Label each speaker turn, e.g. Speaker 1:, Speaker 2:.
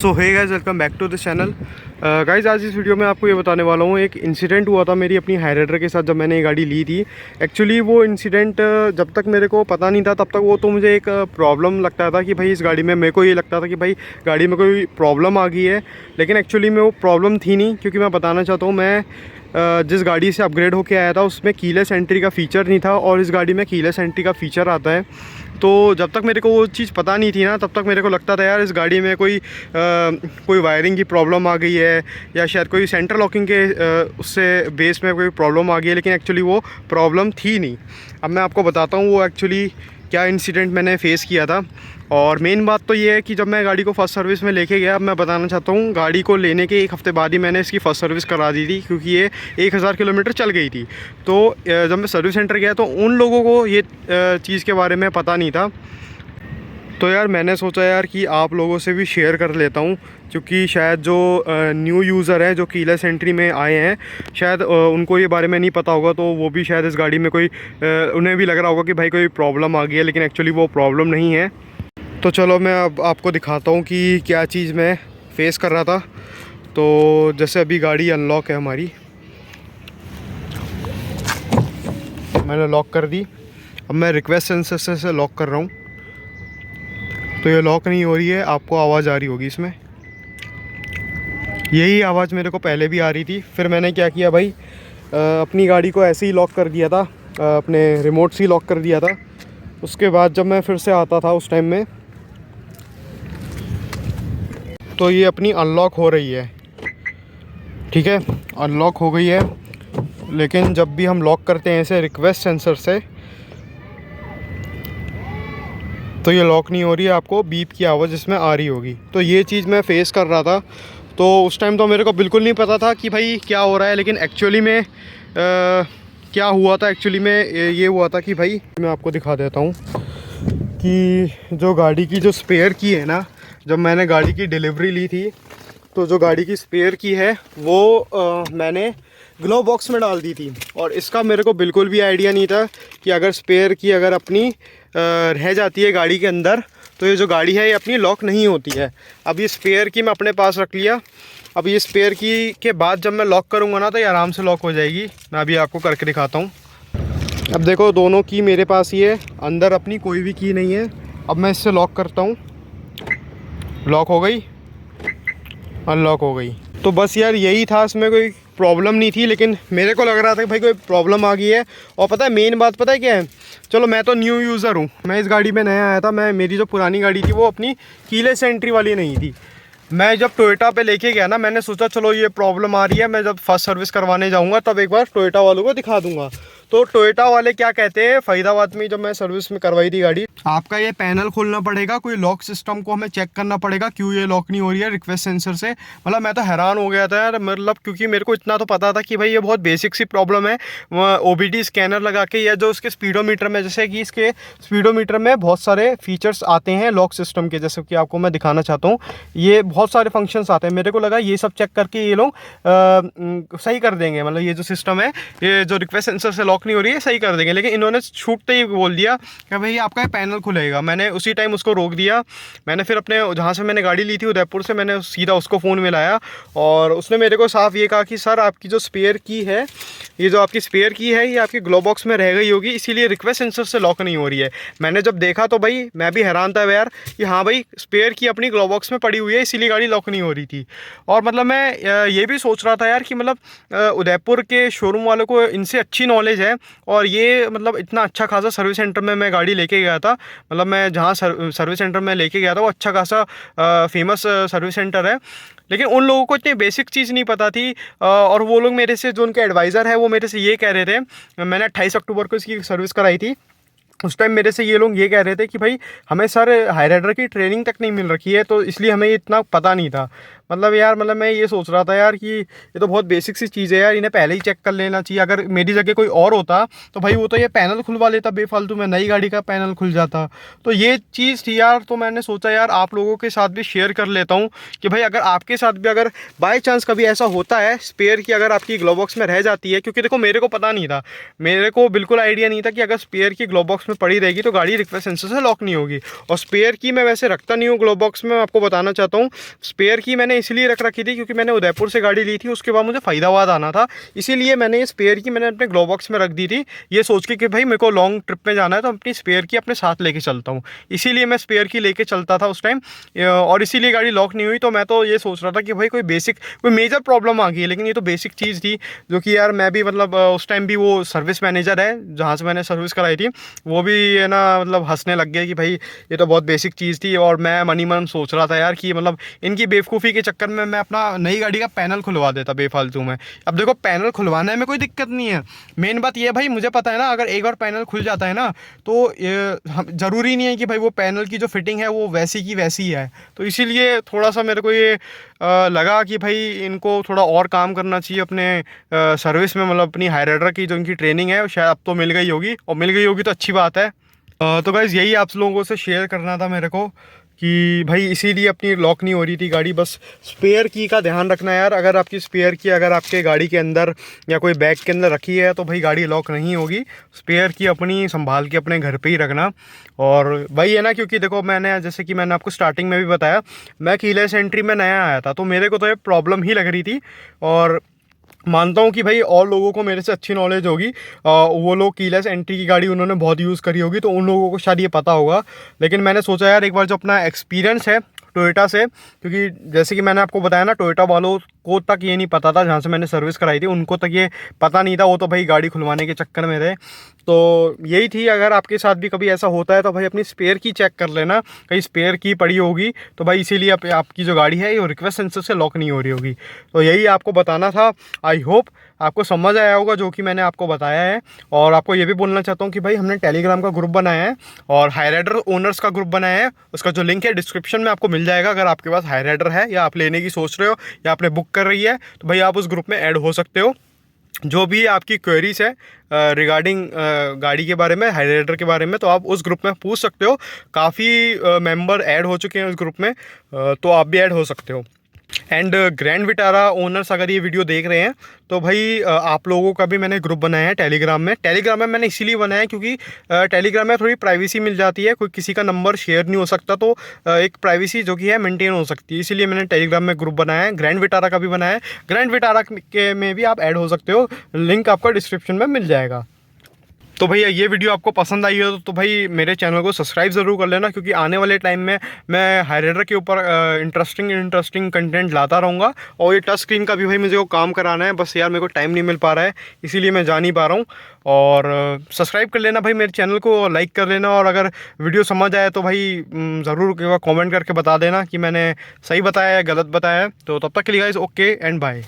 Speaker 1: So hey guys, welcome back to the channel. Guys, आज इस video में आपको ये बताने वाला हूँ। एक इंसिडेंट हुआ था मेरी अपनी हाईराइडर के साथ जब मैंने ये गाड़ी ली थी। एक्चुअली वो इंसिडेंट जब तक मेरे को पता नहीं था तब तक वो तो मुझे एक प्रॉब्लम लगता था कि भाई इस गाड़ी में मेरे को ये लगता था कि भाई गाड़ी में कोई प्रॉब्लम आ गई है। लेकिन एक्चुअली में वो प्रॉब्लम थी नहीं, क्योंकि मैं बताना चाहता हूँ, मैं जिस गाड़ी से अपग्रेड होके आया था उसमें कीलेस एंट्री का फ़ीचर नहीं था और इस गाड़ी में कीलेस एंट्री का फ़ीचर आता है। तो जब तक मेरे को वो चीज़ पता नहीं थी ना, तब तक मेरे को लगता था यार इस गाड़ी में कोई वायरिंग की प्रॉब्लम आ गई है या शायद कोई सेंटर लॉकिंग के उससे बेस में कोई प्रॉब्लम आ गई है। लेकिन एक्चुअली वो प्रॉब्लम थी नहीं। अब मैं आपको बताता हूँ वो एक्चुअली क्या इंसिडेंट मैंने फ़ेस किया था। और मेन बात तो ये है कि जब मैं गाड़ी को फ़र्स्ट सर्विस में लेके गया, अब मैं बताना चाहता हूँ, गाड़ी को लेने के एक हफ़्ते बाद ही मैंने इसकी फ़र्स्ट सर्विस करा दी थी, क्योंकि ये 1000 किलोमीटर चल गई थी। तो जब मैं सर्विस सेंटर गया तो उन लोगों को ये चीज़ के बारे में पता नहीं था। तो यार मैंने सोचा यार कि आप लोगों से भी शेयर कर लेता हूँ, क्योंकि शायद जो न्यू यूज़र है जो कीलेस एंट्री में आए हैं, शायद उनको ये बारे में नहीं पता होगा। तो वो भी शायद इस गाड़ी में उन्हें भी लग रहा होगा कि भाई कोई प्रॉब्लम आ गई है, लेकिन एक्चुअली वो प्रॉब्लम नहीं है। तो चलो मैं अब आपको दिखाता हूँ कि क्या चीज़ मैं फ़ेस कर रहा था। तो जैसे अभी गाड़ी अनलॉक है हमारी, मैंने लॉक कर दी। अब मैं रिक्वेस्ट सेंसर से लॉक कर रहा हूँ, तो ये लॉक नहीं हो रही है। आपको आवाज़ आ रही होगी इसमें, यही आवाज़ मेरे को पहले भी आ रही थी। फिर मैंने क्या किया भाई, अपनी गाड़ी को ऐसे ही लॉक कर दिया था, अपने रिमोट से ही लॉक कर दिया था। उसके बाद जब मैं फिर से आता था उस टाइम में, तो ये अपनी अनलॉक हो रही है। ठीक है, अनलॉक हो गई है। लेकिन जब भी हम लॉक करते हैं ऐसे रिक्वेस्ट सेंसर से, तो ये लॉक नहीं हो रही है। आपको बीप की आवाज़ इसमें आ रही होगी। तो ये चीज़ मैं फ़ेस कर रहा था। तो उस टाइम तो मेरे को बिल्कुल नहीं पता था कि भाई क्या हो रहा है। लेकिन एक्चुअली में क्या हुआ था, एक्चुअली में ये हुआ था कि भाई मैं आपको दिखा देता हूँ कि जो गाड़ी की जो स्पेयर की है ना, जब मैंने गाड़ी की डिलीवरी ली थी, तो जो गाड़ी की स्पेयर की है वो मैंने ग्लो बॉक्स में डाल दी थी। और इसका मेरे को बिल्कुल भी आइडिया नहीं था कि अगर स्पेयर की अगर अपनी रह जाती है गाड़ी के अंदर, तो ये जो गाड़ी है ये अपनी लॉक नहीं होती है। अब ये स्पेयर की मैं अपने पास रख लिया। अब ये स्पेयर की के बाद जब मैं लॉक करूँगा ना, तो ये आराम से लॉक हो जाएगी। मैं अभी आपको करके दिखाता हूँ। अब देखो, दोनों की मेरे पास ही है, अंदर अपनी कोई भी की नहीं है। अब मैं इससे लॉक करता हूँ, लॉक हो गई, अनलॉक हो गई। तो बस यार यही था, इसमें कोई प्रॉब्लम नहीं थी। लेकिन मेरे को लग रहा था कि भाई कोई प्रॉब्लम आ गई है। और पता है मेन बात पता है क्या है, चलो मैं तो न्यू यूज़र हूँ, मैं इस गाड़ी में नया आया था। मेरी जो पुरानी गाड़ी थी वो अपनी कीलेस एंट्री वाली नहीं थी। मैं जब टोयोटा पे लेके गया ना, मैंने सोचा चलो ये प्रॉब्लम आ रही है, मैं जब फर्स्ट सर्विस करवाने जाऊँगा तब एक बार टोयोटा वालों को दिखा दूँगा। तो टोयोटा वाले क्या कहते हैं, फरीदाबाद में जब मैं सर्विस में करवाई थी गाड़ी, आपका ये पैनल खोलना पड़ेगा, कोई लॉक सिस्टम को हमें चेक करना पड़ेगा क्यों ये लॉक नहीं हो रही है रिक्वेस्ट सेंसर से। मतलब मैं तो हैरान हो गया था यार, मतलब क्योंकि मेरे को इतना तो पता था कि भाई ये बहुत बेसिक सी प्रॉब्लम है। OBD स्कैनर लगा के, या जो उसके स्पीडोमीटर में, जैसे कि इसके स्पीडोमीटर में बहुत सारे फीचर्स आते हैं लॉक सिस्टम के, जैसे कि आपको मैं दिखाना चाहता हूँ। ये बहुत सारे फंक्शंस आते हैं। मेरे को लगा ये सब चेक करके ये लोग सही कर देंगे, मतलब ये जो सिस्टम है, ये जो रिक्वेस्ट सेंसर से लॉक नहीं हो रही है, सही कर देंगे। लेकिन इन्होंने छूटते ही बोल दिया कि भाई आपका ये पैनल खुलेगा। मैंने उसी टाइम उसको रोक दिया। मैंने फिर अपने जहाँ से मैंने गाड़ी ली थी उदयपुर से, मैंने सीधा उसको फ़ोन में लाया और उसने मेरे को साफ ये कहा कि सर आपकी जो स्पेयर की है, ये जो आपकी स्पेयर की है, ये आपकी ग्लो बॉक्स में रह गई होगी, इसीलिए रिक्वेस्ट सेंसर से लॉक नहीं हो रही है। मैंने जब देखा तो भाई मैं भी हैरान था यार कि हाँ भाई स्पेयर की अपनी ग्लो बॉक्स में पड़ी हुई है, इसीलिए गाड़ी लॉक नहीं हो रही थी। और मतलब मैं ये भी सोच रहा था यार कि मतलब उदयपुर के शोरूम वालों को इनसे अच्छी नॉलेज है। और ये मतलब इतना अच्छा खासा सर्विस सेंटर में मैं गाड़ी लेके गया था। मतलब मैं जहाँ सर्विस सेंटर में लेके गया था वो अच्छा खासा फेमस सर्विस सेंटर है। लेकिन उन लोगों को इतनी बेसिक चीज़ नहीं पता थी। और वो लोग मेरे से, जो उनके एडवाइज़र है, वो मेरे से ये कह रहे थे, मैंने 28 अक्टूबर को इसकी सर्विस कराई थी। उस टाइम मेरे से ये लोग ये कह रहे थे कि भाई हमें सर हाईराइडर की ट्रेनिंग तक नहीं मिल रखी है, तो इसलिए हमें इतना पता नहीं था। मतलब यार, मतलब मैं ये सोच रहा था यार कि ये तो बहुत बेसिक सी चीज़ है यार, इन्हें पहले ही चेक कर लेना चाहिए। अगर मेरी जगह कोई और होता तो भाई वो तो ये पैनल खुलवा लेता बेफालतू में, नई गाड़ी का पैनल खुल जाता। तो ये चीज़ थी यार, तो मैंने सोचा यार आप लोगों के साथ भी शेयर कर लेता हूँ कि भाई अगर आपके साथ भी अगर बाय चांस कभी ऐसा होता है स्पेयर की अगर आपकी ग्लो बॉक्स में रह जाती है, क्योंकि देखो मेरे को पता नहीं था, मेरे को बिल्कुल आइडिया नहीं था कि अगर स्पेयर की ग्लो बॉक्स में पड़ी रहेगी तो गाड़ी रिक्वेस्ट सेंसर से लॉक नहीं होगी। और स्पेयर की मैं वैसे रखता नहीं हूँ ग्लो बॉक्स में, मैं आपको बताना चाहता हूँ। स्पेयर की मैंने इसलिए रख रखी थी क्योंकि मैंने उदयपुर से गाड़ी ली थी, उसके बाद मुझे फरीदाबाद आना था, इसीलिए मैंने ये स्पेयर की मैंने अपने ग्लो बॉक्स में रख दी थी, ये सोच के कि भाई मेरे को लॉन्ग ट्रिप में जाना है तो अपनी स्पेयर की अपने साथ लेके चलता हूँ। इसीलिए मैं स्पेयर की लेके चलता था उस टाइम, और इसीलिए गाड़ी लॉक नहीं हुई। तो मैं तो ये सोच रहा था कि भाई कोई बेसिक कोई मेजर प्रॉब्लम आ गई है, लेकिन ये तो बेसिक चीज़ थी जो कि यार मैं भी मतलब उस टाइम भी वो सर्विस मैनेजर है जहाँ से मैंने सर्विस कराई थी, वो भी है ना मतलब हंसने लग गए कि भाई ये तो बहुत बेसिक चीज़ थी। और मैं मनी मन सोच रहा था यार कि मतलब इनकी बेवकूफ़ी के चक्कर में मैं अपना नई गाड़ी का पैनल खुलवा देता बेफालतू में। अब देखो पैनल खुलवाने में कोई दिक्कत नहीं है, मेन बात ये है भाई मुझे पता है ना अगर एक बार पैनल खुल जाता है ना तो ज़रूरी नहीं है कि भाई वो पैनल की जो फिटिंग है वो वैसी की वैसी ही है। तो इसीलिए थोड़ा सा मेरे को ये लगा कि भाई इनको थोड़ा और काम करना चाहिए अपने सर्विस में, मतलब अपनी हाई राइडर की जो इनकी ट्रेनिंग है शायद अब तो मिल गई होगी, और मिल गई होगी तो अच्छी बात है। तो गाइज़ यही आप लोगों से शेयर करना था मेरे को कि भाई इसीलिए अपनी लॉक नहीं हो रही थी गाड़ी। बस स्पेयर की का ध्यान रखना यार, अगर आपकी स्पेयर की अगर आपके गाड़ी के अंदर या कोई बैग के अंदर रखी है तो भाई गाड़ी लॉक नहीं होगी। स्पेयर की अपनी संभाल के अपने घर पे ही रखना। और भाई है ना, क्योंकि देखो मैंने जैसे कि मैंने आपको स्टार्टिंग में भी बताया, मैं कीलेस एंट्री में नया आया था तो मेरे को तो ये प्रॉब्लम ही लग रही थी। और मानता हूँ कि भाई और लोगों को मेरे से अच्छी नॉलेज होगी, वो लोग कीलेस एंट्री की गाड़ी उन्होंने बहुत यूज़ करी होगी तो उन लोगों को शायद ये पता होगा। लेकिन मैंने सोचा यार एक बार जो अपना एक्सपीरियंस है टोयोटा से, क्योंकि जैसे कि मैंने आपको बताया ना टोयोटा वालों को तक ये नहीं पता था, जहाँ से मैंने सर्विस कराई थी उनको तक ये पता नहीं था, वो तो भाई गाड़ी खुलवाने के चक्कर में थे। तो यही थी, अगर आपके साथ भी कभी ऐसा होता है तो भाई अपनी स्पेयर की चेक कर लेना, कहीं स्पेयर की पड़ी होगी तो भाई इसीलिए आपकी जो गाड़ी है ये रिक्वेस्ट सेंसर से लॉक नहीं हो रही होगी। तो यही आपको बताना था। आई होप आपको समझ आया होगा जो कि मैंने आपको बताया है। और आपको ये भी बोलना चाहता हूँ कि भाई हमने टेलीग्राम का ग्रुप बनाया है और हाई राइडर ओनर्स का ग्रुप बनाया है, उसका जो लिंक है डिस्क्रिप्शन में आपको मिल जाएगा। अगर आपके पास हाई राइडर है या आप लेने की सोच रहे हो या आपने बुक कर रही है तो भाई आप उस ग्रुप में ऐड हो सकते हो। जो भी आपकी क्वेरीज है रिगार्डिंग गाड़ी के बारे में, हाई राइडर के बारे में, तो आप उस ग्रुप में पूछ सकते हो। काफ़ी मेंबर ऐड हो चुके हैं उस ग्रुप में, तो आप भी ऐड हो सकते हो। एंड ग्रैंड विटारा ओनर्स अगर ये वीडियो देख रहे हैं तो भाई आप लोगों का भी मैंने ग्रुप बनाया है टेलीग्राम में। टेलीग्राम में मैंने इसीलिए बनाया है क्योंकि टेलीग्राम में थोड़ी प्राइवेसी मिल जाती है, कोई किसी का नंबर शेयर नहीं हो सकता, तो एक प्राइवेसी जो कि है मेंटेन हो सकती है, इसीलिए मैंने टेलीग्राम में ग्रुप बनाया है। ग्रैंड विटारा का भी बनाया है, ग्रैंड विटारा के में भी आप ऐड हो सकते हो, लिंक आपका डिस्क्रिप्शन में मिल जाएगा। तो भैया ये वीडियो आपको पसंद आई हो तो भाई मेरे चैनल को सब्सक्राइब ज़रूर कर लेना, क्योंकि आने वाले टाइम में मैं हाई राइडर के ऊपर इंटरेस्टिंग कंटेंट लाता रहूँगा। और ये टच स्क्रीन का भी भाई मुझे को काम कराना है, बस यार मेरे को टाइम नहीं मिल पा रहा है इसीलिए मैं जा नहीं पा रहा हूँ। और सब्सक्राइब कर लेना भाई मेरे चैनल को, और लाइक कर लेना। और अगर वीडियो समझ आए तो भाई ज़रूर कमेंट करके बता देना कि मैंने सही बताया है गलत बताया है। तो तब तक के लिए गाइस ओके एंड बाय।